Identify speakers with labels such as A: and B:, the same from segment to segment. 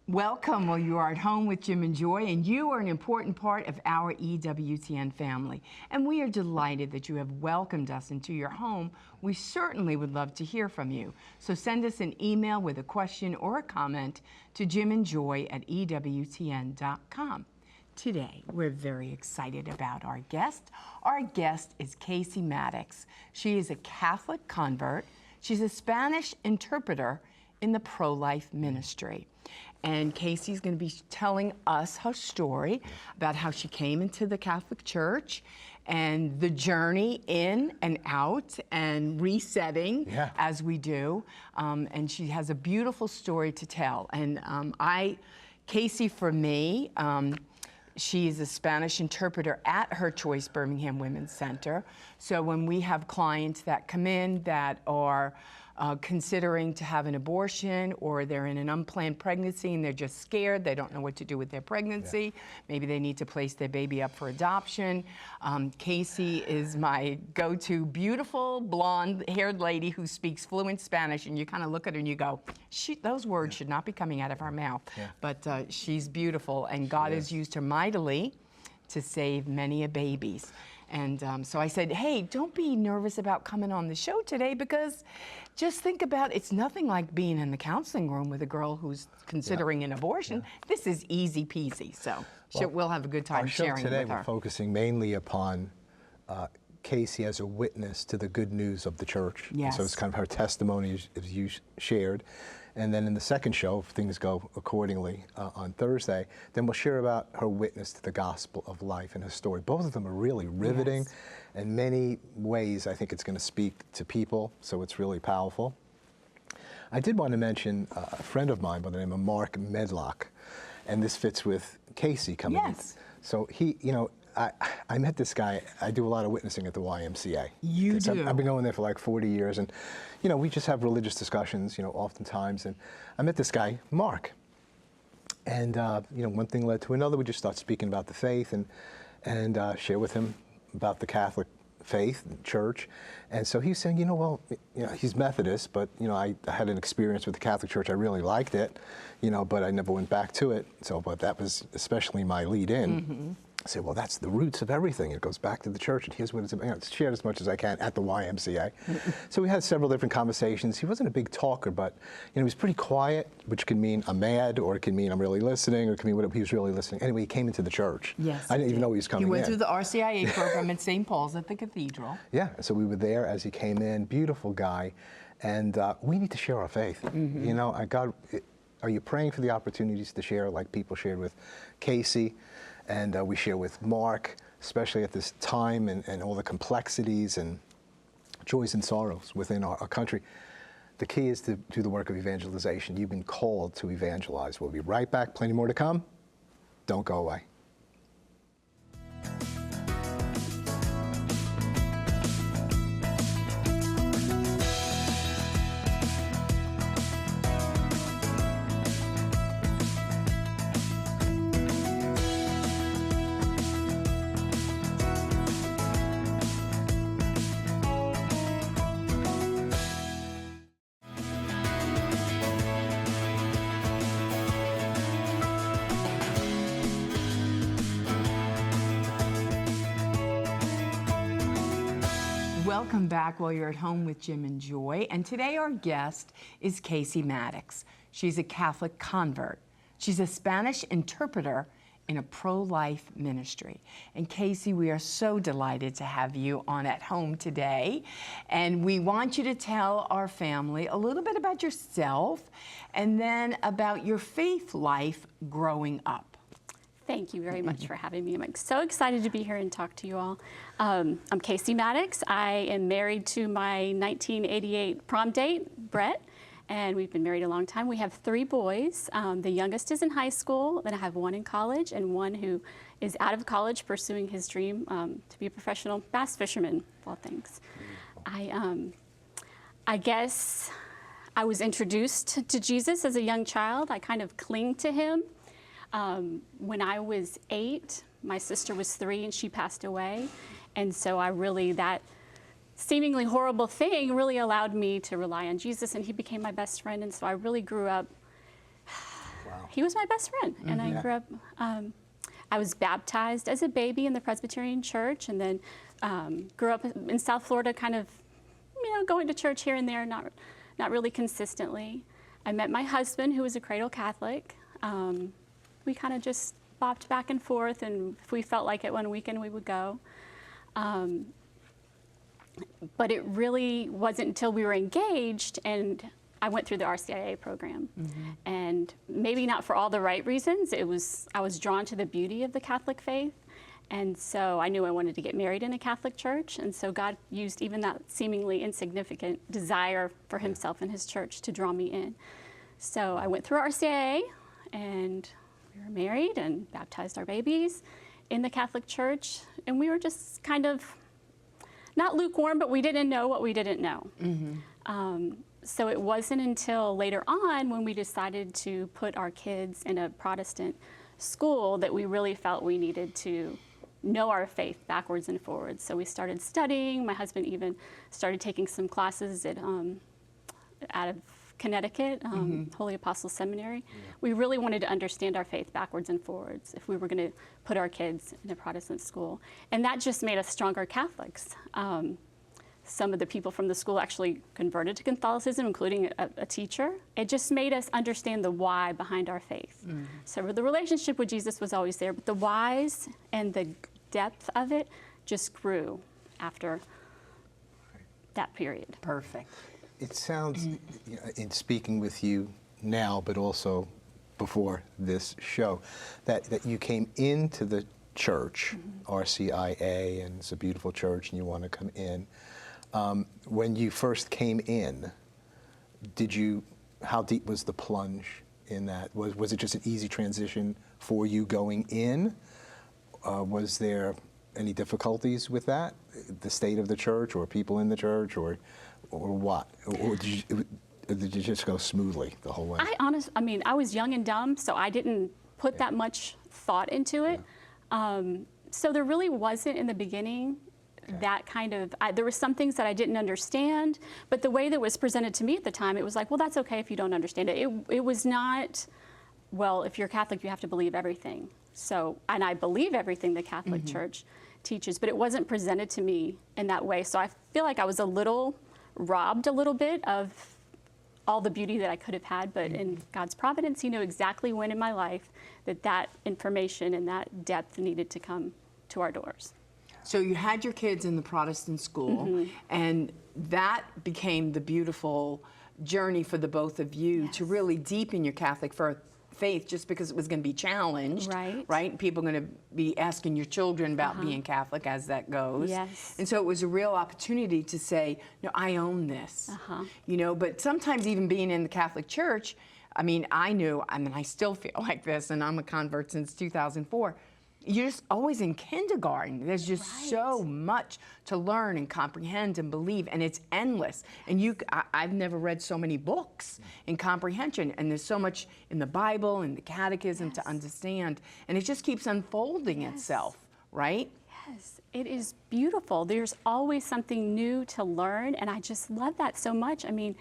A: Welcome. Well, you are at home with Jim and Joy, and you are an important part of our EWTN family. And we are delighted that you have welcomed us into your home. We certainly would love to hear from you. So send us an email with a question or a comment to jimandjoy@ewtn.com. Today, we're very excited about our guest. Our guest is Casey Maddox. She is a Catholic convert. She's a Spanish interpreter in the pro-life ministry. And Casey's going to be telling us her story about how she came into the Catholic Church and the journey in and out and resetting as we do. And she has a beautiful story to tell. And Casey, for me, she is a Spanish interpreter at Her Choice Birmingham Women's Center. So when we have clients that come in that are considering to have an abortion, or they're in an unplanned pregnancy and they're just scared, they don't know what to do with their pregnancy, maybe they need to place their baby up for adoption. Casey is my go-to beautiful blonde-haired lady who speaks fluent Spanish, and you kind of look at her and you go, those words should not be coming out of her mouth. But she's beautiful, and God has used her mightily to save many a babies. And so I said, hey, don't be nervous about coming on the show today, because just think about, it's nothing like being in the counseling room with a girl who's considering an abortion. This is easy peasy. So we'll have a good time sharing with her.
B: Today we're focusing mainly upon Casey as a witness to the good news of the church.
A: Yes.
B: So it's kind of her testimony as you shared. And then in the second show, if things go accordingly, on Thursday, then we'll share about her witness to the gospel of life and her story. Both of them are really riveting. In many ways, I think it's going to speak to people, so it's really powerful. I did want to mention a friend of mine by the name of Mark Medlock, and this fits with Casey coming in. So he, I met this guy. I do a lot of witnessing at the YMCA.
A: You do?
B: I've been going there for like 40 years, and we just have religious discussions, oftentimes. And I met this guy, Mark, and one thing led to another. We just started speaking about the faith and share with him about the Catholic faith and church. And so he's saying, he's Methodist, but I had an experience with the Catholic Church. I really liked it, but I never went back to it. So, but that was especially my lead in. I say, well, that's the roots of everything. It goes back to the church, and here's what it's about. It's shared as much as I can at the YMCA. So we had several different conversations. He wasn't a big talker, but he was pretty quiet, which can mean I'm mad, or it can mean I'm really listening, or it can mean whatever. He was really listening. Anyway, he came into the church.
A: Yes,
B: I didn't even know he was coming in.
A: He went through the RCIA program at St. Paul's at the cathedral.
B: Yeah, so we were there as he came in. Beautiful guy, and we need to share our faith. Are you praying for the opportunities to share, like people shared with Casey? And we share with Mark, especially at this time, and all the complexities and joys and sorrows within our country. The key is to do the work of evangelization. You've been called to evangelize. We'll be right back. Plenty more to come. Don't go away.
A: Welcome back. While you're at home with Jim and Joy. And today our guest is Casey Maddox. She's a Catholic convert. She's a Spanish interpreter in a pro-life ministry. And Casey, we are so delighted to have you on At Home today. And we want you to tell our family a little bit about yourself and then about your faith life growing up.
C: Thank you very much for having me. I'm so excited to be here and talk to you all. I'm Casey Maddox. I am married to my 1988 prom date, Brett, and we've been married a long time. We have 3 boys. The youngest is in high school, then I have one in college, and one who is out of college pursuing his dream to be a professional bass fisherman, of all things. I guess I was introduced to Jesus as a young child. I kind of cling to him. When I was 8, my sister was 3 and she passed away. And so that seemingly horrible thing really allowed me to rely on Jesus, and he became my best friend. And so I really grew up he was my best friend. And I
B: Yeah.
C: grew up, I was baptized as a baby in the Presbyterian church, and then grew up in South Florida, kind of, going to church here and there, not really consistently. I met my husband, who was a cradle Catholic. We kind of just bopped back and forth, and if we felt like it one weekend, we would go. But it really wasn't until we were engaged and I went through the RCIA program. And maybe not for all the right reasons. I was drawn to the beauty of the Catholic faith. And so I knew I wanted to get married in a Catholic church. And so God used even that seemingly insignificant desire for himself and his church to draw me in. So I went through RCIA, and we were married and baptized our babies in the Catholic church. And we were just kind of, not lukewarm, but we didn't know what we didn't know. So it wasn't until later on when we decided to put our kids in a Protestant school that we really felt we needed to know our faith backwards and forwards. So we started studying. My husband even started taking some classes out of Connecticut, Holy Apostle Seminary. We really wanted to understand our faith backwards and forwards if we were going to put our kids in a Protestant school. And that just made us stronger Catholics. Some of the people from the school actually converted to Catholicism, including a teacher. It just made us understand the why behind our faith. So the relationship with Jesus was always there, but the whys and the depth of it just grew after that period.
A: Perfect.
B: It sounds, in speaking with you now, but also before this show, that you came into the church, RCIA, and it's a beautiful church, and you want to come in. When you first came in, how deep was the plunge in that? Was it just an easy transition for you going in? Was there any difficulties with that? The state of the church, or people in the church, or what? Or did you just go smoothly the whole way?
C: I was young and dumb, so I didn't put that much thought into it. So there really wasn't in the beginning that kind of, there were some things that I didn't understand, but the way that was presented to me at the time, it was like, well, that's okay if you don't understand it. It was not, well, if you're Catholic, you have to believe everything. So, and I believe everything the Catholic Church teaches, but it wasn't presented to me in that way. So I feel like I was robbed a little bit of all the beauty that I could have had, but in God's providence, He knew exactly when in my life that information and that depth needed to come to our doors.
A: So you had your kids in the Protestant school, and that became the beautiful journey for the both of you to really deepen your Catholic faith, just because it was going to be challenged, right? People are going to be asking your children about being Catholic as that goes.
C: Yes.
A: And so it was a real opportunity to say, no, I own this. But sometimes even being in the Catholic Church, I still feel like this, and I'm a convert since 2004. You're just always in kindergarten. There's just so much to learn and comprehend and believe, and it's endless. And I've never read so many books in comprehension, and there's so much in the Bible and the Catechism to understand, and it just keeps unfolding itself, right?
C: Yes, it is beautiful. There's always something new to learn, and I just love that so much. I mean,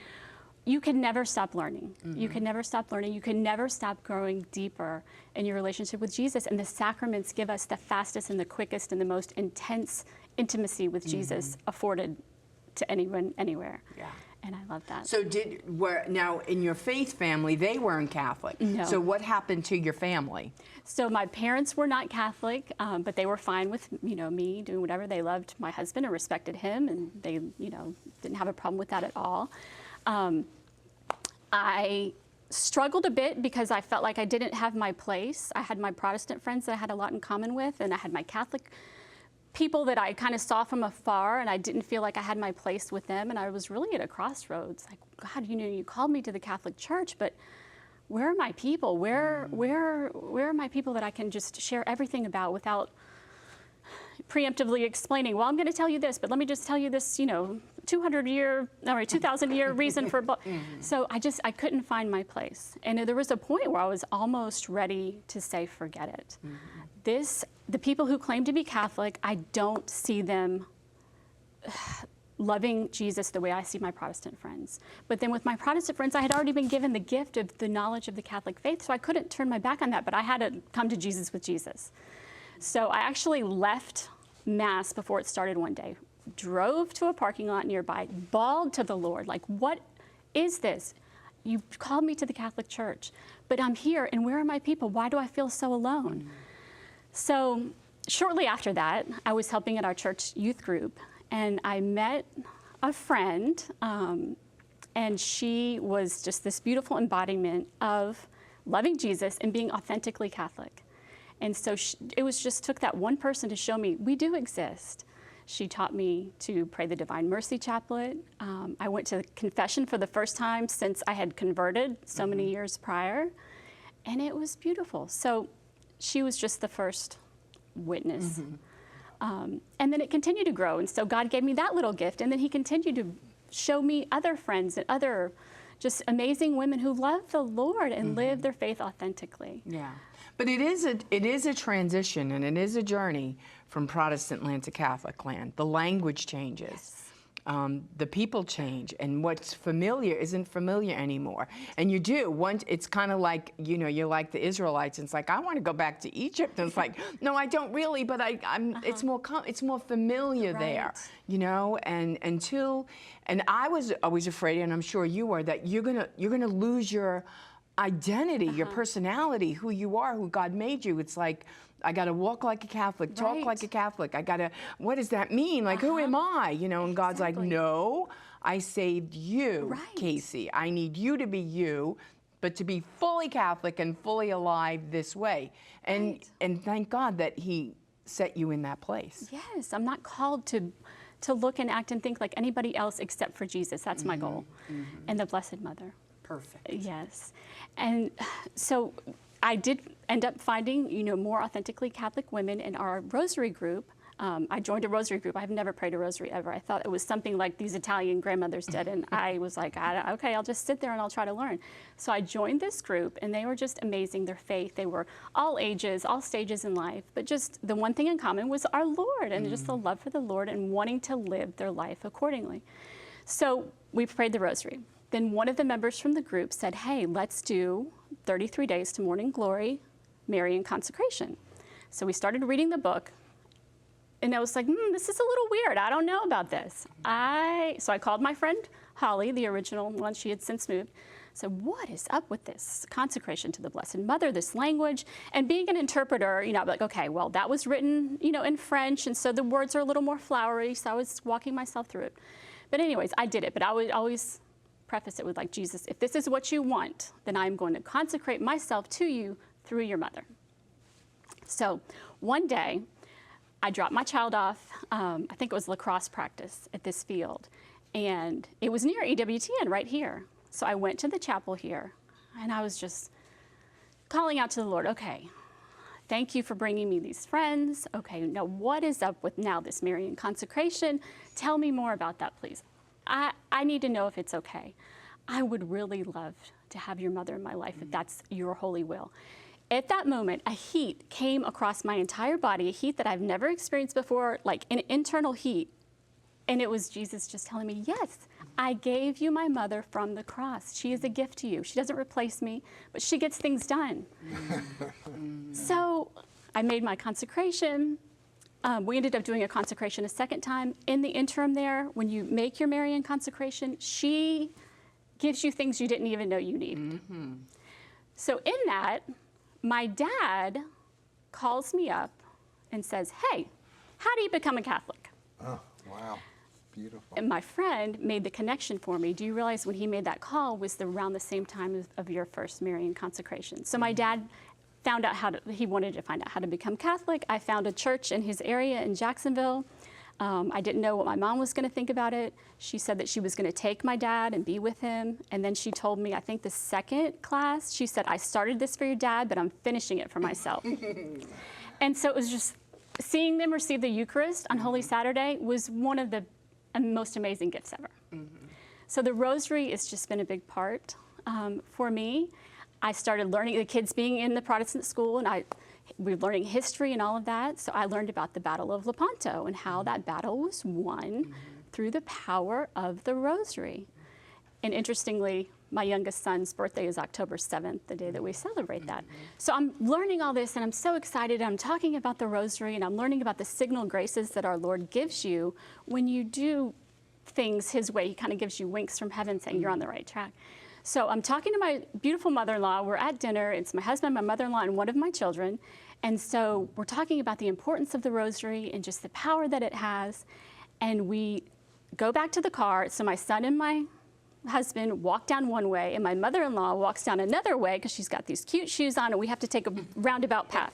C: you can never stop learning. You can never stop learning. You can never stop growing deeper in your relationship with Jesus. And the sacraments give us the fastest and the quickest and the most intense intimacy with Jesus afforded to anyone, anywhere. Yeah. And I love that.
A: So now in your faith family, they weren't Catholic.
C: No.
A: So what happened to your family?
C: So my parents were not Catholic, but they were fine with me doing whatever. They loved my husband and respected him, and they didn't have a problem with that at all. I struggled a bit because I felt like I didn't have my place. I had my Protestant friends that I had a lot in common with, and I had my Catholic people that I kind of saw from afar, and I didn't feel like I had my place with them. And I was really at a crossroads. Like, God, you called me to the Catholic Church, but where are my people? Where are my people that I can just share everything about without preemptively explaining, well, I'm going to tell you this, but let me just tell you this, 2,000-year reason for. So I couldn't find my place. And there was a point where I was almost ready to say, forget it. The people who claim to be Catholic, I don't see them loving Jesus the way I see my Protestant friends. But then with my Protestant friends, I had already been given the gift of the knowledge of the Catholic faith, so I couldn't turn my back on that, but I had to come to Jesus with Jesus. So I actually left Mass before it started one day, drove to a parking lot nearby, bawled to the Lord, like, what is this? You called me to the Catholic Church, but I'm here, and where are my people? Why do I feel so alone? So shortly after that, I was helping at our church youth group, and I met a friend, and she was just this beautiful embodiment of loving Jesus and being authentically Catholic. And so it was just took that one person to show me we do exist. She taught me to pray the Divine Mercy Chaplet. I went to confession for the first time since I had converted so many years prior, and it was beautiful. So she was just the first witness. And then it continued to grow, and so God gave me that little gift, and then he continued to show me other friends and other just amazing women who love the Lord and live their faith authentically.
A: Yeah. But it is a transition, and it is a journey from Protestant land to Catholic land. The language changes. The people change, and what's familiar isn't familiar anymore. And you do, once it's kind of like, you know, you're like the Israelites, and it's like, I want to go back to Egypt. And it's like, no, I don't really, but it's more familiar there, you know, and I was always afraid, and I'm sure you were, that you're gonna lose your identity, your personality, who you are, who God made you. It's like, I got to walk like a Catholic, talk like a Catholic. I got to, what does that mean? Like, who am I? You know, and God's like, no, I saved you, Casey. I need you to be you, but to be fully Catholic and fully alive this way. And thank God that he set you in that place.
C: Yes, I'm not called to look and act and think like anybody else except for Jesus. That's my goal. And the Blessed Mother.
A: Perfect.
C: Yes. And so I did end up finding, you know, more authentically Catholic women in our rosary group. I joined a rosary group. I've never prayed a rosary ever. I thought it was something like these Italian grandmothers did, and I was like, okay, I'll just sit there and I'll try to learn. So I joined this group, and they were just amazing, their faith. They were all ages, all stages in life, but just the one thing in common was our Lord, and just the love for the Lord and wanting to live their life accordingly. So we prayed the rosary. Then one of the members from the group said, hey, let's do 33 days to Morning Glory, Marian Consecration. So we started reading the book, and I was like, this is a little weird. I don't know about this. So I called my friend Holly, the original one. She had since moved. So what is up with this consecration to the Blessed Mother, this language? And being an interpreter, you know, I'd be like, okay, well, that was written, you know, in French, and so the words are a little more flowery, so I was walking myself through it. But anyways, I did it, but I would always preface it with, like, Jesus, if this is what you want, then I'm going to consecrate myself to you through your mother. So one day, I dropped my child off, I think it was lacrosse practice at this field, and it was near EWTN right here. So I went to the chapel here, and I was just calling out to the Lord, okay, thank you for bringing me these friends. Okay, now what is up with now this Marian consecration? Tell me more about that, please. I need to know if it's okay. I would really love to have your mother in my life if that's your holy will. At that moment, a heat came across my entire body, a heat that I've never experienced before, like an internal heat. And it was Jesus just telling me, yes, I gave you my mother from the cross. She is a gift to you. She doesn't replace me, but she gets things done. So I made my consecration. We ended up doing a consecration a second time. In the interim there, when you make your Marian consecration, she gives you things you didn't even know you needed. So in that, my dad calls me up and says, hey, how do you become a Catholic?
B: Oh, wow. Beautiful.
C: And my friend made the connection for me. Do you realize when he made that call was around the same time of your first Marian consecration? So my dad found out he wanted to find out how to become Catholic. I found a church in his area in Jacksonville. I didn't know what my mom was going to think about it. She said that she was going to take my dad and be with him. And then she told me, I think the second class, she said, I started this for your dad, but I'm finishing it for myself. And so it was just seeing them receive the Eucharist on Holy Saturday was one of the most amazing gifts ever. So the rosary has just been a big part for me. I started learning, the kids being in the Protestant school, and we were learning history and all of that. So I learned about the Battle of Lepanto and how that battle was won through the power of the rosary. And interestingly, my youngest son's birthday is October 7th, the day that we celebrate that. So I'm learning all this, and I'm so excited. I'm talking about the rosary, and I'm learning about the signal graces that our Lord gives you when you do things his way. He kind of gives you winks from heaven saying you're on the right track. So I'm talking to my beautiful mother-in-law. We're at dinner. It's my husband, my mother-in-law, and one of my children. And so we're talking about the importance of the rosary and just the power that it has. And we go back to the car. So my son and my husband walk down one way, and my mother-in-law walks down another way because she's got these cute shoes on, and we have to take a roundabout path.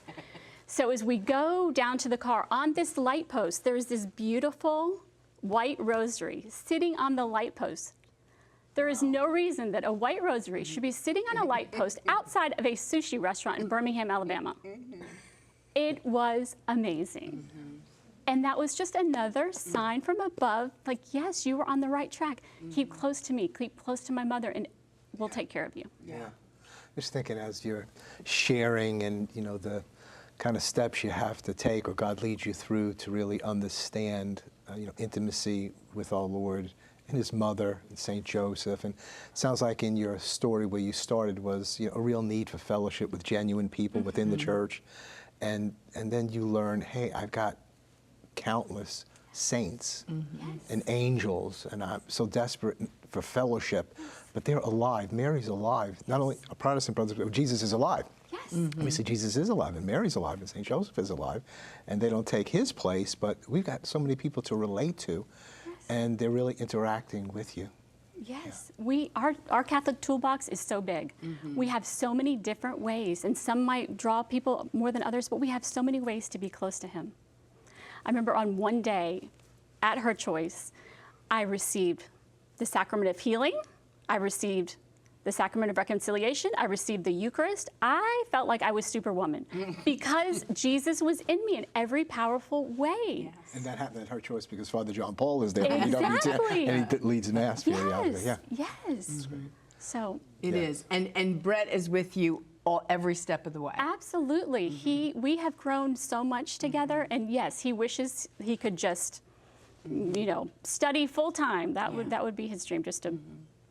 C: So as we go down to the car, on this light post, there's this beautiful white rosary sitting on the light post. There is no reason that a white rosary should be sitting on a light post outside of a sushi restaurant in Birmingham, Alabama. It was amazing. And that was just another sign from above, like, yes, you were on the right track. Keep close to me, keep close to my mother, and we'll take care of you.
B: Yeah. Just thinking as you're sharing and, the kind of steps you have to take or God leads you through to really understand, intimacy with our Lord and his mother and St. Joseph. And it sounds like in your story where you started was a real need for fellowship with genuine people within the church. And then you learn, hey, I've got countless saints and angels, and I'm so desperate for fellowship, but they're alive. Mary's alive. Not only a Protestant brother, but Jesus is alive.
C: Yes.
B: We say Jesus is alive, and Mary's alive, and St. Joseph is alive, and they don't take his place, but we've got so many people to relate to, and they're really interacting with you.
C: Yes, our Catholic toolbox is so big. We have so many different ways, and some might draw people more than others, but we have so many ways to be close to him. I remember on one day at Her Choice, I received the sacrament of healing, I received the sacrament of reconciliation, I received the Eucharist. I felt like I was Superwoman because Jesus was in me in every powerful way.
A: Yes.
B: And that happened at Her Choice because Father John Paul is there,
C: Exactly.
B: and he leads Mass periodically.
C: Yes, yes. So
A: It is. And Brett is with you every step of the way.
C: absolutely, we have grown so much together, and yes, he wishes he could just, study full time. That would be his dream, just to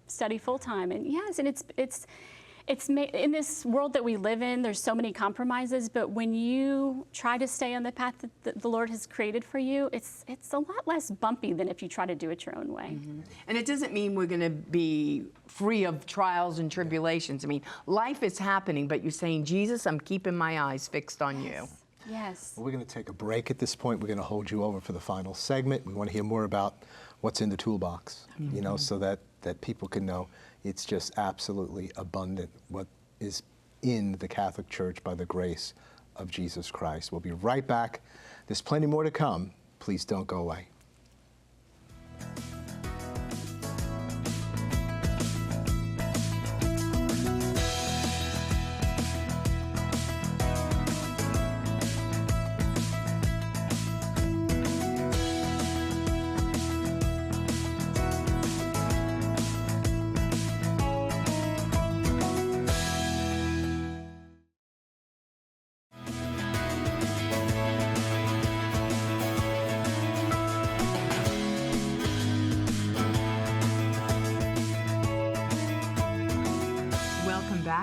C: study full time. And yes, and it's in this world that we live in, there's so many compromises, but when you try to stay on the path that the Lord has created for you, it's a lot less bumpy than if you try to do it your own way.
A: And it doesn't mean we're going to be free of trials and tribulations. I mean, life is happening, but you're saying, Jesus, I'm keeping my eyes fixed on you.
C: Yes.
B: Well, we're going to take a break at this point. We're going to hold you over for the final segment. We want to hear more about what's in the toolbox, so that people can know it's just absolutely abundant what is in the Catholic Church by the grace of Jesus Christ. We'll be right back. There's plenty more to come. Please don't go away.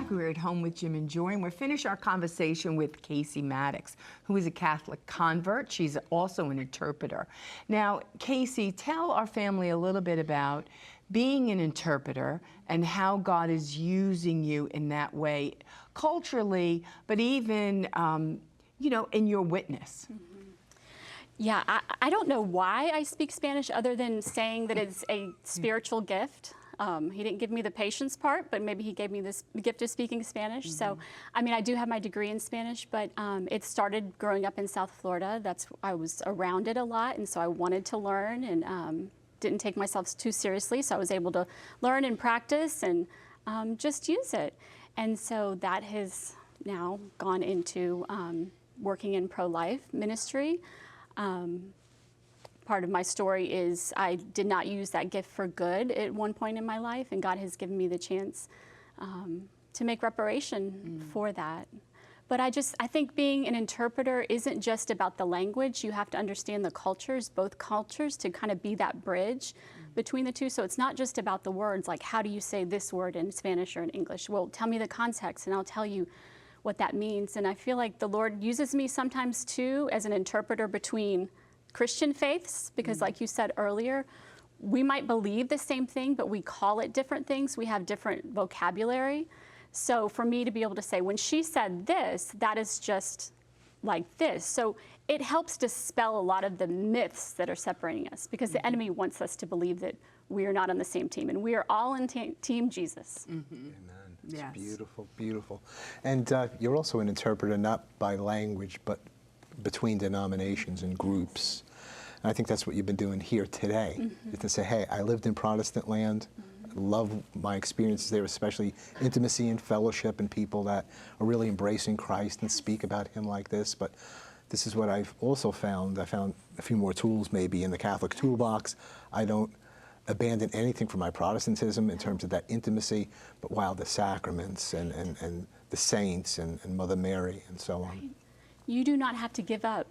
A: We're at Home with Jim and Joy, and we're finished our conversation with Casey Maddox, who is a Catholic convert. She's also an interpreter. Now, Casey, tell our family a little bit about being an interpreter and how God is using you in that way, culturally, but even, in your witness.
C: Yeah, I don't know why I speak Spanish other than saying that it's a spiritual gift. He didn't give me the patience part, but maybe he gave me this gift of speaking Spanish. So, I do have my degree in Spanish, but it started growing up in South Florida. I was around it a lot, and so I wanted to learn and didn't take myself too seriously. So I was able to learn and practice and just use it. And so that has now gone into working in pro-life ministry. Part of my story is I did not use that gift for good at one point in my life, and God has given me the chance to make reparation for that. But I think being an interpreter isn't just about the language. You have to understand the cultures, both cultures, to kind of be that bridge between the two. So it's not just about the words, like how do you say this word in Spanish or in English? Well, tell me the context and I'll tell you what that means. And I feel like the Lord uses me sometimes too as an interpreter between Christian faiths, because like you said earlier, we might believe the same thing, but we call it different things. We have different vocabulary. So for me to be able to say, when she said this, that is just like this. So it helps dispel a lot of the myths that are separating us, because the enemy wants us to believe that we are not on the same team, and we are all in Team Jesus.
B: Amen. It's
A: Yes.
B: beautiful, beautiful. And you're also an interpreter, not by language, but between denominations and groups. And I think that's what you've been doing here today, is to say, hey, I lived in Protestant land. Love my experiences there, especially intimacy and fellowship and people that are really embracing Christ and speak about him like this. But this is what I've also found. I found a few more tools maybe in the Catholic toolbox. I don't abandon anything from my Protestantism in terms of that intimacy, but while the sacraments and the saints and Mother Mary and so on.
C: You do not have to give up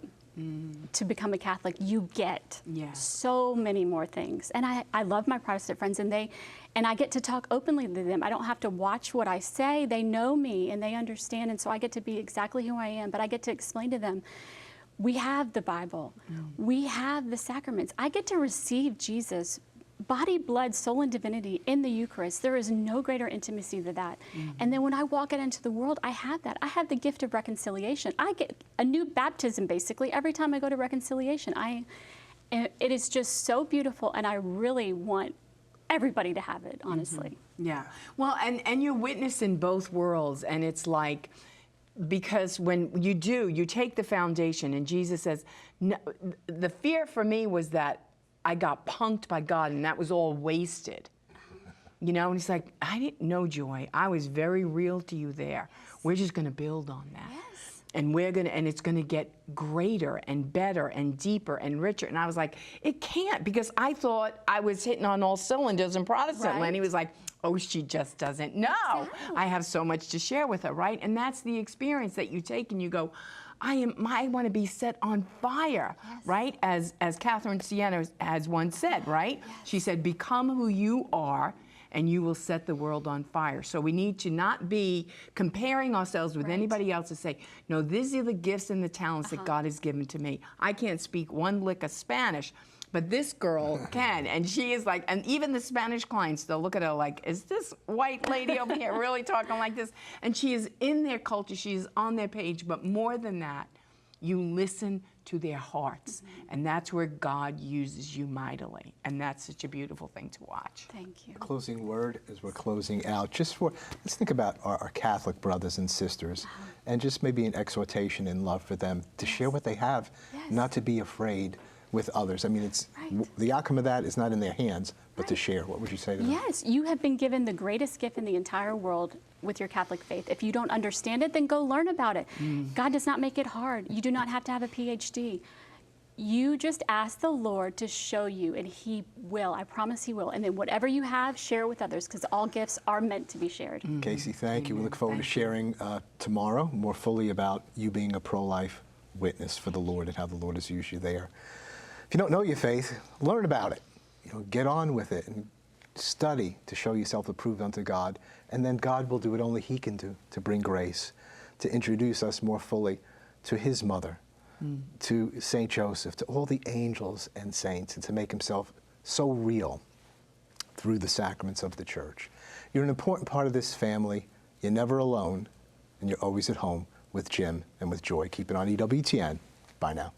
C: to become a Catholic. You get so many more things. And I love my Protestant friends, and I get to talk openly to them. I don't have to watch what I say. They know me and they understand, and so I get to be exactly who I am, but I get to explain to them, we have the Bible. We have the sacraments. I get to receive Jesus, body, blood, soul, and divinity in the Eucharist. There is no greater intimacy than that. And then when I walk out into the world, I have that. I have the gift of reconciliation. I get a new baptism, basically, every time I go to reconciliation. And it is just so beautiful, and I really want everybody to have it, honestly.
A: Yeah. Well, and you're witnessing both worlds, and it's like, because when you do, you take the foundation, and Jesus says, no, the fear for me was that I got punked by God, and that was all wasted. You know, and he's like, I didn't know, Joy. I was very real to you there. We're just going to build on that.
C: Yes.
A: And it's going to get greater and better and deeper and richer. And I was like, it can't, because I thought I was hitting on all cylinders in Protestant land.
C: Right.
A: He was like, oh, she just doesn't know.
C: Exactly.
A: I have so much to share with her, right? And that's the experience that you take, and you go, I want to be set on fire, right? As Catherine Siena has once said, right? She said, become who you are, and you will set the world on fire. So we need to not be comparing ourselves with anybody else to say, no, these are the gifts and the talents that God has given to me. I can't speak one lick of Spanish, but this girl can. And she is like, and even the Spanish clients, they'll look at her like, is this white lady over here really talking like this? And she is in their culture, she is on their page, but more than that, you listen to their hearts. And that's where God uses you mightily. And that's such a beautiful thing to watch.
C: Thank you.
B: Closing word as we're closing out. Let's think about our Catholic brothers and sisters, and just maybe an exhortation in love for them to share what they have, not to be afraid with others. I mean, the outcome of that is not in their hands, but to share. What would you say to them?
C: Yes, you have been given the greatest gift in the entire world with your Catholic faith. If you don't understand it, then go learn about it. God does not make it hard. You do not have to have a PhD. You just ask the Lord to show you, and He will. I promise He will. And then whatever you have, share it with others, because all gifts are meant to be shared.
B: Casey, thank you. We look forward to sharing tomorrow more fully about you being a pro-life witness for the Lord and how the Lord has used you there. If you don't know your faith, learn about it. Get on with it and study to show yourself approved unto God, and then God will do what only He can do to bring grace, to introduce us more fully to His mother, to Saint Joseph, to all the angels and saints, and to make Himself so real through the sacraments of the Church. You're an important part of this family. You're never alone, and you're always at home with Jim and with Joy. Keep it on EWTN. Bye now.